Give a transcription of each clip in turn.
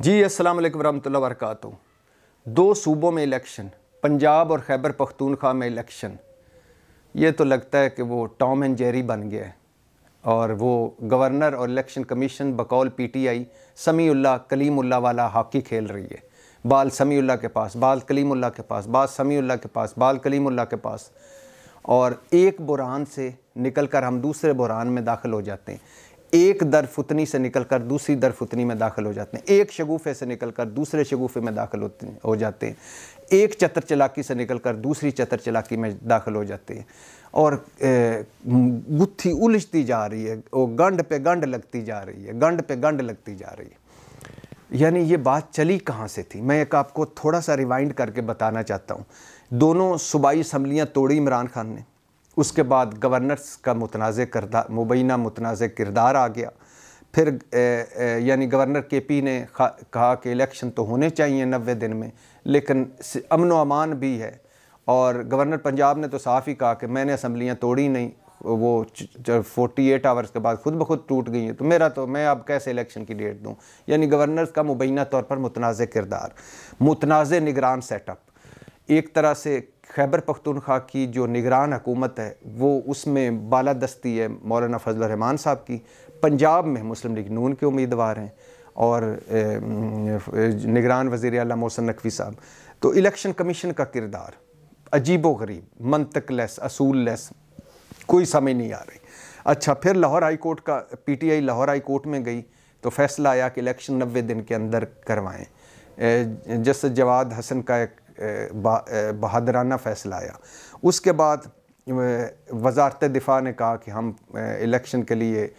जी अस्सलाम वालेकुम रहमतुल्लाहि व बरकातहू। दो सूबों में इलेक्शन, पंजाब और खैबर पख्तूनख्वा में इलेक्शन, ये तो लगता है कि वो टॉम एंड जेरी बन गया है। और वो गवर्नर और इलेक्शन कमीशन बकौल पीटीआई समीउल्लाह कलीमुल्लाह वाला हॉकी खेल रही है। बाल समीउल्लाह के पास, बाल कलीमुल्लाह के पास, बाल समीउल्लाह के पास, बाल कलीमुल्लाह के पास। और एक बुरहान से निकलकर हम दूसरे बुरहान में दाखिल हो जाते हैं। एक दरफुतनी से निकलकर दूसरी दरफुतनी में दाखिल हो जाते हैं। एक शगुफ़े से निकलकर दूसरे शगुफ़े में दाखिल हो जाते हैं। एक चतर चलाकी से निकलकर दूसरी चतर चलाकी में दाखिल हो जाते हैं। और गुत्थी उलझती जा रही है, वो गंढ पे गंढ लगती जा रही है, गंढ पे गंढ लगती जा रही है। यानी ये बात चली कहाँ से थी, मैं एक आपको थोड़ा सा रिवाइंड करके बताना चाहता हूँ। दोनों सूबाई असम्बलियाँ तोड़ी इमरान खान ने, उसके बाद गवर्नर्स का मुबैना मुतनाज़ किरदार आ गया। फिर यानी गवर्नर केपी ने कहा कि इलेक्शन तो होने चाहिए 90 दिन में, लेकिन अमन व अमान भी है। और गवर्नर पंजाब ने तो साफ ही कहा कि मैंने असम्बलियाँ तोड़ी नहीं, वो 48 आवर्स के बाद खुद ब खुद टूट गई हैं, तो मैं अब कैसे इलेक्शन की डेट दूँ। यानी गवर्नर्स का मुबैना तौर पर मुतनाज़ किरदार, मुतनाज़ निगरान सेटअप। एक तरह से खैबर पख्तूनख्वा की जो निगरान हुकूमत है वो उसमें बालादस्ती है मौलाना फजल रहमान साहब की। पंजाब में मुस्लिम लीग नून के उम्मीदवार हैं और निगरान वज़ीर आला मोहसिन नकवी साहब। तो इलेक्शन कमीशन का किरदार अजीबो गरीब, मंतक लेस, असूल लेस, कोई समझ नहीं आ रही। अच्छा, फिर लाहौर हाई कोर्ट का पीटीआई लाहौर हाई कोर्ट में गई तो फैसला आया कि इलेक्शन 90 दिन के अंदर करवाएँ। जस्टिस जवाद हसन का एक बहादराना फ़ैसला आया। उसके बाद वज़ारत दिफ़ा ने कहा कि हम इलेक्शन के लिए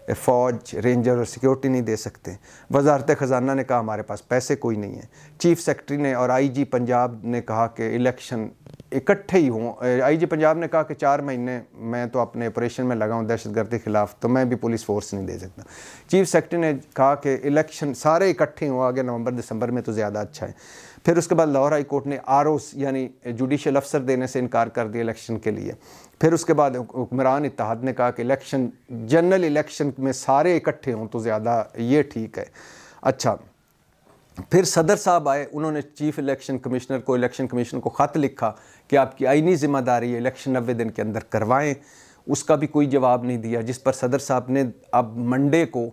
फ़ौज, रेंजर और सिक्योरिटी नहीं दे सकते। वज़ारत ख़जाना ने कहा हमारे पास पैसे कोई नहीं है। चीफ़ सेक्रेटरी ने और आईजी पंजाब ने कहा कि इलेक्शन इकट्ठे ही हों। आईजी पंजाब ने कहा कि 4 महीने मैं तो अपने ऑपरेशन में लगा हूँ दहशतगर्दी के ख़िलाफ़, तो मैं भी पुलिस फोर्स नहीं दे सकता। चीफ़ सेक्रेटरी ने कहा कि इलेक्शन सारे इकट्ठे हों आगे नवंबर दिसंबर में तो ज़्यादा अच्छा है। फिर उसके बाद लाहौर हाई कोर्ट ने आरओस यानी जुडिशल अफसर देने से इनकार कर दिया इलेक्शन के लिए। फिर उसके बाद हुक्मरान इत्तेहाद ने कहा कि इलेक्शन जनरल इलेक्शन में सारे इकट्ठे हों तो ज़्यादा ये ठीक है। अच्छा, फिर सदर साहब आए, उन्होंने चीफ़ इलेक्शन कमिश्नर को, इलेक्शन कमीशन को ख़त लिखा कि आपकी आईनी ज़िम्मेदारी है इलेक्शन 90 दिन के अंदर करवाएं। उसका भी कोई जवाब नहीं दिया, जिस पर सदर साहब ने अब मंडे को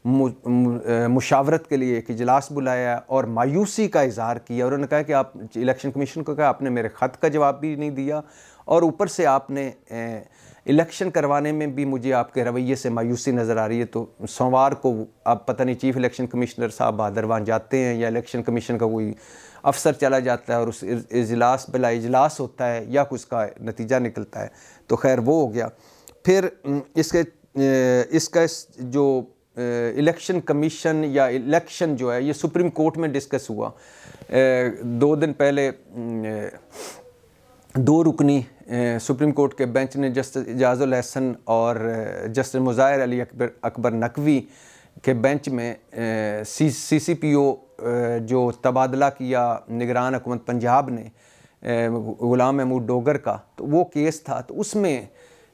मुशावरत के लिए एक इजलास बुलाया और मायूसी का इजहार किया। और उन्होंने कहा कि आप इलेक्शन कमीशन को कहा आपने मेरे ख़त का जवाब भी नहीं दिया और ऊपर से आपने इलेक्शन करवाने में भी मुझे आपके रवैये से मायूसी नज़र आ रही है। तो सोमवार को अब पता नहीं चीफ़ इलेक्शन कमिश्नर साहब भादरवान जाते हैं या इलेक्शन कमीशन का कोई अफसर चला जाता है और उस इजलास बिला इजलास होता है या कुछ का नतीजा निकलता है। तो खैर वो हो गया। फिर इसका जो इलेक्शन कमीशन या इलेक्शन जो है ये सुप्रीम कोर्ट में डिस्कस हुआ। 2 दिन पहले 2 रुकनी सुप्रीम कोर्ट के बेंच ने जस्टिस इजाज़ुल हसन और जस्टिस मुज़ाहिर अली अकबर नकवी के बेंच में सीसीपीओ जो तबादला किया निगरान हुकूमत पंजाब ने गुलाम महमूद डोगर का, तो वो केस था। तो उसमें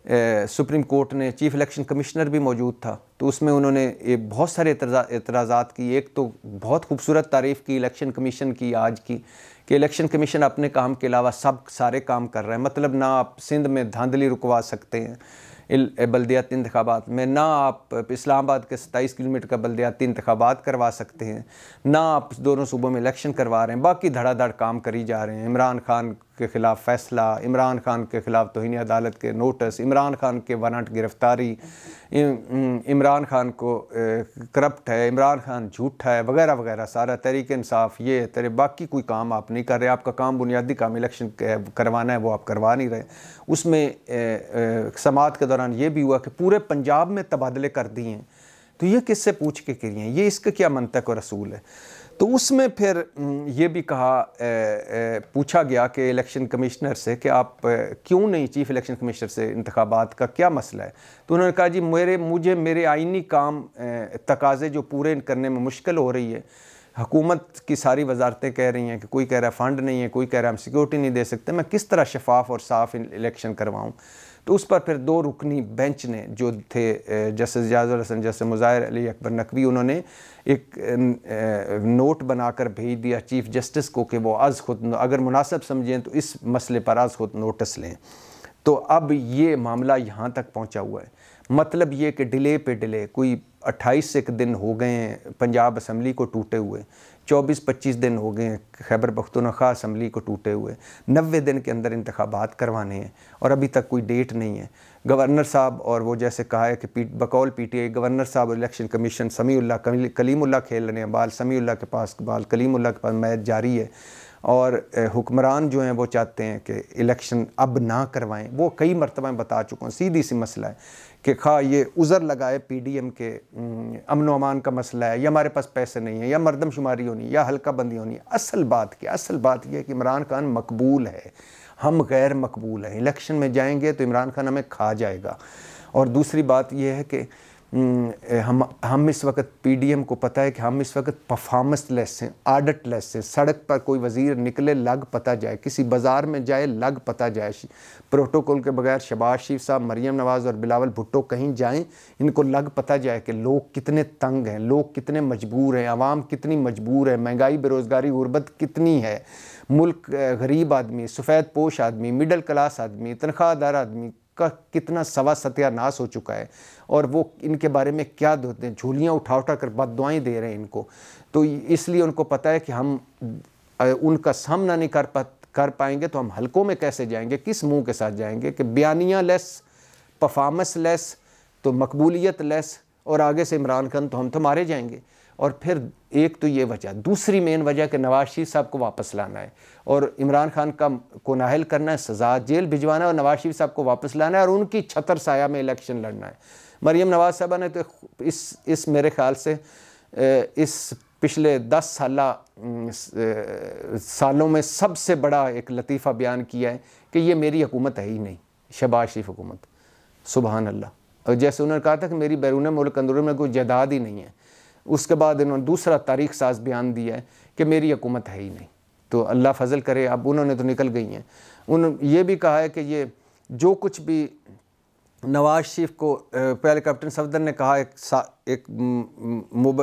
सुप्रीम कोर्ट ने, चीफ़ इलेक्शन कमिश्नर भी मौजूद था, तो उसमें उन्होंने बहुत सारे एतराज़ात की। एक तो बहुत खूबसूरत तारीफ़ की इलेक्शन कमीशन की आज की कि इलेक्शन कमीशन अपने काम के अलावा सारे काम कर रहा है। मतलब ना आप सिंध में धांधली रुकवा सकते हैं बल्दियाती इंतखाबात में, ना आप इस्लामाबाद के 27 किलोमीटर का बल्दियाती इंतखाबात करवा सकते हैं, ना आप दोनों सूबों में इलेक्शन करवा रहे हैं। बाकी धड़ाधड़ काम करी जा रहे हैं। इमरान खान के ख़िलाफ़ फ़ैसला, इमरान खान के ख़िलाफ़ तौहीन अदालत के नोटिस, इमरान खान के वारंट गिरफ़्तारी, इमरान खान को करप्ट है, इमरान खान झूठा है, वगैरह वगैरह सारा तहरीक इंसाफ ये तेरे। बाकी कोई काम आप नहीं कर रहे। आपका काम बुनियादी काम इलेक्शन करवाना है, वो आप करवा नहीं रहे। उसमें समाअत के दौरान ये भी हुआ कि पूरे पंजाब में तबादले कर दिए हैं, तो ये किससे पूछ के करिए हैं, ये इसका क्या मंतक और रसूल है। तो उसमें फिर ये भी पूछा गया कि इलेक्शन कमिश्नर से कि आप क्यों नहीं, चीफ़ इलेक्शन कमिश्नर से इंतखाबात का क्या मसला है। तो उन्होंने कहा जी मुझे मेरे आइनी काम तकाज़े जो पूरे करने में मुश्किल हो रही है। हुकूमत की सारी वजारतें कह रही हैं कि कोई कह रहा है फ़ंड नहीं है, कोई कह रहा है हम सिक्योरिटी नहीं दे सकते, मैं किस तरह शफाफ और साफ़ इलेक्शन करवाऊँ। तो उस पर फिर 2 रुकनी बेंच ने जो थे जस्टिस इजाज़ुल हसन, जस्टिस मुज़ाहिर अली अकबर नकवी, उन्होंने एक नोट बनाकर भेज दिया चीफ़ जस्टिस को कि वो आज खुद अगर मुनासिब समझें तो इस मसले पर आज खुद नोटिस लें। तो अब ये मामला यहाँ तक पहुँचा हुआ है। मतलब ये कि डिले पे डिले, कोई 28 एक दिन हो गए हैं पंजाब असम्बली को टूटे हुए, 24-25 दिन हो गए हैं खैबर पख्तूनख्वा असम्बली को टूटे हुए, 90 दिन के अंदर इंतखाबात करवाने हैं और अभी तक कोई डेट नहीं है। गवर्नर साहब और वो जैसे कहा है कि बकौल PTI गवर्नर साहब और इलेक्शन कमीशन समीउल्लाह कलीमुल्लाह खेल रहे हैं, बाल समीउल्लाह के पास, बाल कलीमुल्लाह के पास मैच जारी है। और हुक्मरान जो हैं वो चाहते हैं कि इलेक्शन अब ना करवाएं। वो कई मरतबा बता चुका हूँ, सीधी सी मसला है कि खा ये उज़र लगाए PDM के अमन अमान का मसला है, या हमारे पास पैसे नहीं है, या मरदमशुमारी होनी, या हल्का बंदी होनी। असल बात क्या, असल बात यह है कि इमरान खान मकबूल है, हम गैर मकबूल हैं। इलेक्शन में जाएंगे तो इमरान खान हमें खा जाएगा। और दूसरी बात यह है कि हम इस वक्त PDM को पता है कि हम इस वक्त परफॉर्मेंस लेस हैं, आडट लेस हैं। सड़क पर कोई वज़ीर निकले लग पता जाए, किसी बाज़ार में जाए लग पता जाए, प्रोटोकॉल के बगैर शहबाज शरीफ साहब, मरियम नवाज़ और बिलावल भुट्टो कहीं जाएं, इनको लग पता जाए कि लोग कितने तंग हैं, लोग कितने मजबूर हैं, आवाम कितनी मजबूर है, महंगाई, बेरोज़गारी, गुर्बत कितनी है, मुल्क गरीब आदमी, सफ़ेद पोश आदमी, मिडल क्लास आदमी, तनख्वाहदार आदमी का कितना सवा सत्यानाश हो चुका है। और वो इनके बारे में क्या देते हैं, झूलियाँ उठा उठा कर बददुआएं दे रहे हैं इनको। तो इसलिए उनको पता है कि हम उनका सामना नहीं कर पाएंगे तो हम हलकों में कैसे जाएंगे, किस मुंह के साथ जाएंगे कि बयानिया लेस, परफॉर्मेंस लेस, तो मकबूलियत लेस, और आगे से इमरान खान तो हम तो मारे जाएंगे। और फिर एक तो ये वजह, दूसरी मेन वजह कि नवाज शरीफ साहब को वापस लाना है और इमरान खान का को नाहल करना है, सज़ा जेल भिजवाना है, और नवाज शरीफ साहब को वापस लाना है और उनकी छतर साया में इलेक्शन लड़ना है। मरियम नवाज साहबा ने तो इस मेरे ख्याल से इस पिछले 10 सालों में सबसे बड़ा एक लतीफ़ा बयान किया है कि ये मेरी हुकूमत है ही नहीं, शहबाज शरीफ हुकूमत। सुबहान अल्लाह। और जैसे उन्होंने कहा था कि मेरी बैरून मुल्क अंदरून में कोई जायदाद ही नहीं है, उसके बाद इन्होंने दूसरा तारीख साज बयान दिया है कि मेरी हुकूमत है ही नहीं। तो अल्लाह फजल करे, अब उन्होंने तो निकल गई हैं। उन्होंने ये भी कहा है कि ये जो कुछ भी नवाज शरीफ को पहले कैप्टन सफदर ने कहा,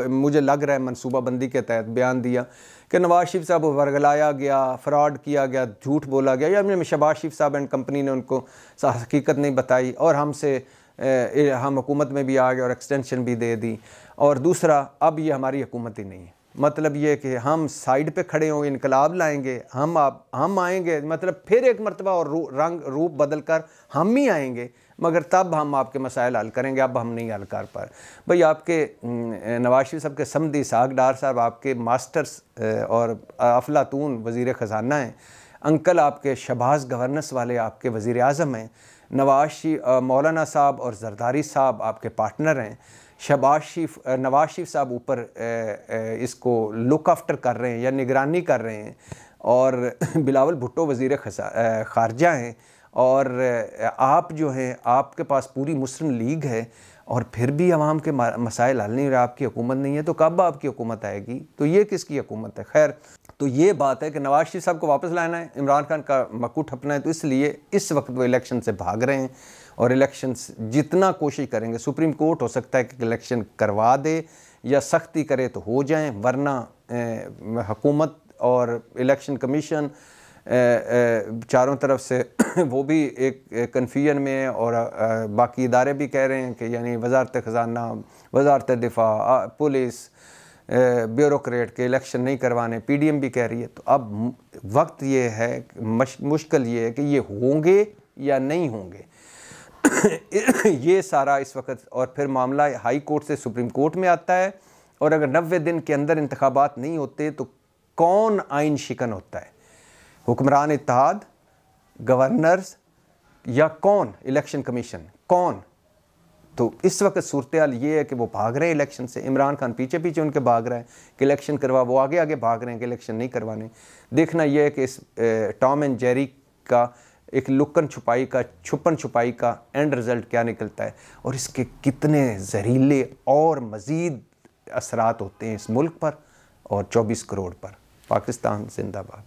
मुझे लग रहा है मनसूबाबंदी के तहत बयान दिया कि नवाज शरीफ साहब को वर्गलाया गया, फ्रॉड किया गया, झूठ बोला गया, या शहबाज शरीफ साहब एंड कंपनी ने उनको हकीकत नहीं बताई और हम हुकूमत में भी आ गए और एक्सटेंशन भी दे दी। और दूसरा, अब ये हमारी हुकूमत ही नहीं है। मतलब ये कि हम साइड पे खड़े होंगे, इनकलाब लाएंगे, हम आएंगे, मतलब फिर एक मरतबा और रूप बदल कर हम ही आएंगे, मगर तब हम आपके मसाइल हल करेंगे, अब हम नहीं हल कर पा रहे। भाई आपके नवाज शरीफ साहब के समधी इसहाक डार साहब आपके मास्टर्स और अफलातून वज़ीर ख़जाना हैं, अंकल आपके शहबाज गवर्नेंस वाले आपके वज़ीर आज़म हैं, मौलाना साहब और जरदारी साहब आपके पार्टनर हैं, नवाज शरीफ साहब ऊपर इसको लुक आफ्टर कर रहे हैं या निगरानी कर रहे हैं, और बिलावल भुट्टो वज़ीर ख़ारजा हैं, और आप जो हैं आपके पास पूरी मुस्लिम लीग है, और फिर भी अवाम के मसाइल हल नहीं हो रहे, आपकी हुकूमत नहीं है, तो कब आपकी हुकूमत आएगी? तो ये किसकी हुकूमत है? खैर, तो ये बात है कि नवाज शरीफ साहब को वापस लाना है, इमरान खान का मक्कू ठपना है, तो इसलिए इस वक्त वो इलेक्शन से भाग रहे हैं। और इलेक्शन जितना कोशिश करेंगे, सुप्रीम कोर्ट हो सकता है कि इलेक्शन करवा दे या सख्ती करे तो हो जाएं, वरना हुकूमत और इलेक्शन कमीशन चारों तरफ से वो भी एक कन्फ्यूजन में है, और बाकी इदारे भी कह रहे हैं कि यानी वजारत ख़जाना, वजारत दिफा, पुलिस, ब्यूरोक्रेट के इलेक्शन नहीं करवाने, PDM भी कह रही है। तो अब वक्त ये है, मुश्किल ये है कि ये होंगे या नहीं होंगे। ये सारा इस वक्त, और फिर मामला हाई कोर्ट से सुप्रीम कोर्ट में आता है, और अगर 90 दिन के अंदर इंतखाबात नहीं होते तो कौन आइन शिकन होता है? हुक्मरान इत्तेहाद, गवर्नर्स, या कौन? इलेक्शन कमीशन, कौन? तो इस वक्त सूरत हाल ये है कि वो भाग रहे हैं इलेक्शन से, इमरान खान पीछे पीछे उनके भाग रहा है कि इलेक्शन करवा, वो आगे आगे भाग रहे हैं कि इलेक्शन नहीं करवाने। देखना यह है कि इस टॉम एंड जेरी का एक छुपन छुपाई का एंड रिज़ल्ट क्या निकलता है, और इसके कितने जहरीले और मज़ीद असरात होते हैं इस मुल्क पर और 24 करोड़ पर। पाकिस्तान जिंदाबाद।